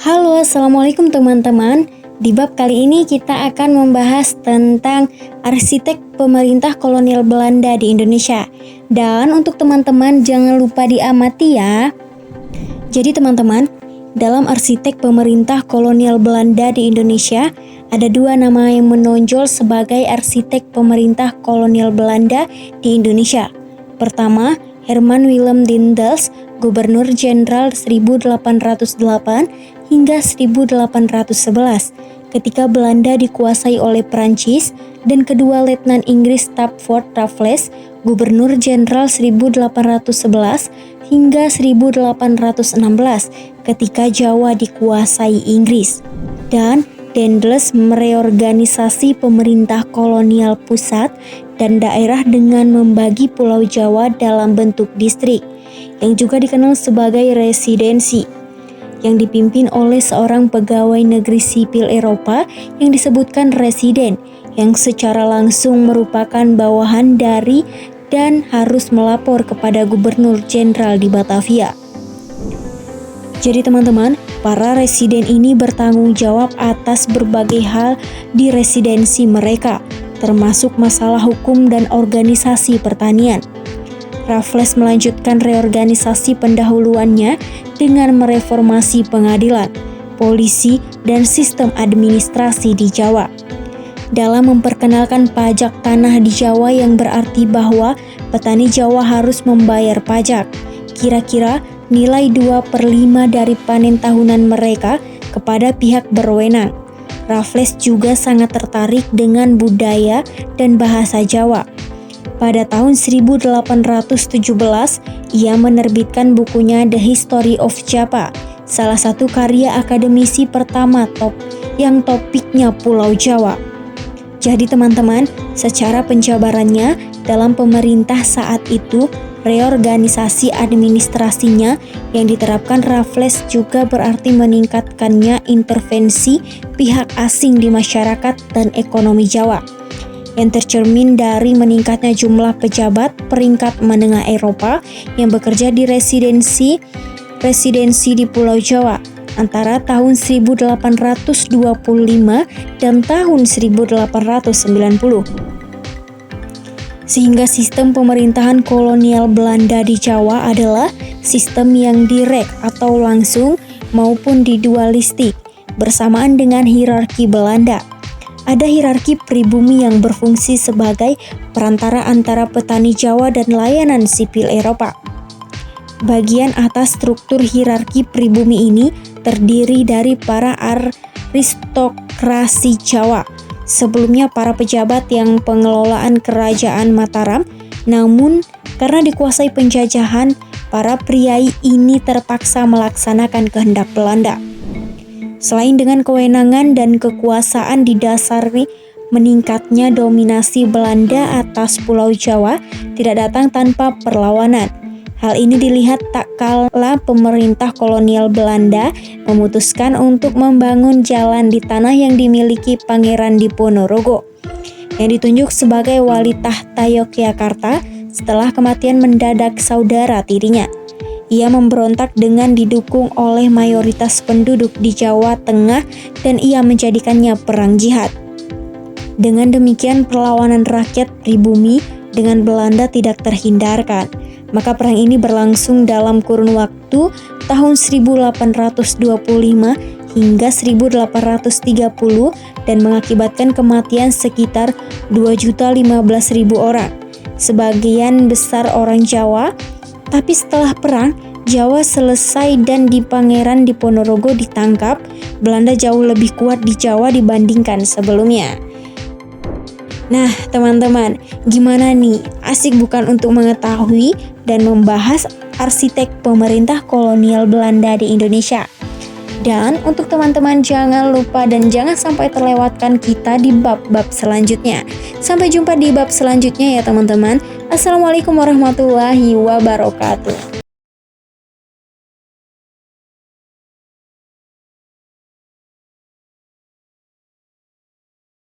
Halo, Assalamualaikum teman-teman. Di bab kali ini kita akan membahas tentang arsitek pemerintah kolonial Belanda di Indonesia. Dan untuk teman-teman jangan lupa diamati ya. Jadi teman-teman, dalam arsitek pemerintah kolonial Belanda di Indonesia, ada dua nama yang menonjol sebagai arsitek pemerintah kolonial Belanda di Indonesia. Pertama, Herman Willem Daendels, Gubernur Jenderal 1808 hingga 1811 ketika Belanda dikuasai oleh Prancis, dan kedua Letnan Inggris Stafford Raffles, Gubernur Jenderal 1811 hingga 1816 ketika Jawa dikuasai Inggris. Dan Daendels mereorganisasi pemerintah kolonial pusat dan daerah dengan membagi Pulau Jawa dalam bentuk distrik, yang juga dikenal sebagai residensi, yang dipimpin oleh seorang pegawai negeri sipil Eropa yang disebutkan residen, yang secara langsung merupakan bawahan dari dan harus melapor kepada Gubernur Jenderal di Batavia. Jadi teman-teman, para residen ini bertanggung jawab atas berbagai hal di residensi mereka, termasuk masalah hukum dan organisasi pertanian. Raffles melanjutkan reorganisasi pendahuluannya dengan mereformasi pengadilan, polisi, dan sistem administrasi di Jawa. Dalam memperkenalkan pajak tanah di Jawa yang berarti bahwa petani Jawa harus membayar pajak, kira-kira nilai 2/5 dari panen tahunan mereka kepada pihak berwenang. Raffles juga sangat tertarik dengan budaya dan bahasa Jawa. Pada tahun 1817, ia menerbitkan bukunya The History of Java, salah satu karya akademisi pertama yang topiknya Pulau Jawa. Jadi teman-teman, secara penjabarannya dalam pemerintah saat itu, reorganisasi administrasinya yang diterapkan Raffles juga berarti meningkatkannya intervensi pihak asing di masyarakat dan ekonomi Jawa, yang tercermin dari meningkatnya jumlah pejabat peringkat menengah Eropa yang bekerja di residensi di Pulau Jawa antara tahun 1825 dan tahun 1890. Sehingga sistem pemerintahan kolonial Belanda di Jawa adalah sistem yang direct atau langsung maupun didualistik bersamaan dengan hierarki Belanda. Ada hierarki pribumi yang berfungsi sebagai perantara antara petani Jawa dan layanan sipil Eropa. Bagian atas struktur hierarki pribumi ini terdiri dari para aristokrasi Jawa, sebelumnya para pejabat yang pengelolaan kerajaan Mataram, namun karena dikuasai penjajahan, para priai ini terpaksa melaksanakan kehendak Belanda. Selain dengan kewenangan dan kekuasaan didasari meningkatnya dominasi Belanda atas Pulau Jawa tidak datang tanpa perlawanan. Hal ini dilihat tak kala pemerintah kolonial Belanda memutuskan untuk membangun jalan di tanah yang dimiliki Pangeran Diponorogo, yang ditunjuk sebagai wali tahta Yogyakarta setelah kematian mendadak saudara tirinya. Ia memberontak dengan didukung oleh mayoritas penduduk di Jawa Tengah dan ia menjadikannya perang jihad. Dengan demikian perlawanan rakyat pribumi dengan Belanda tidak terhindarkan. Maka perang ini berlangsung dalam kurun waktu tahun 1825 hingga 1830 dan mengakibatkan kematian sekitar 2.015.000 orang, sebagian besar orang Jawa. Tapi setelah perang, Jawa selesai dan di Pangeran Diponorogo ditangkap, Belanda jauh lebih kuat di Jawa dibandingkan sebelumnya. Nah teman-teman, gimana nih? Asik bukan untuk mengetahui dan membahas arsitek pemerintah kolonial Belanda di Indonesia? Dan untuk teman-teman jangan lupa dan jangan sampai terlewatkan kita di bab-bab selanjutnya. Sampai jumpa di bab selanjutnya ya teman-teman. Assalamualaikum warahmatullahi wabarakatuh.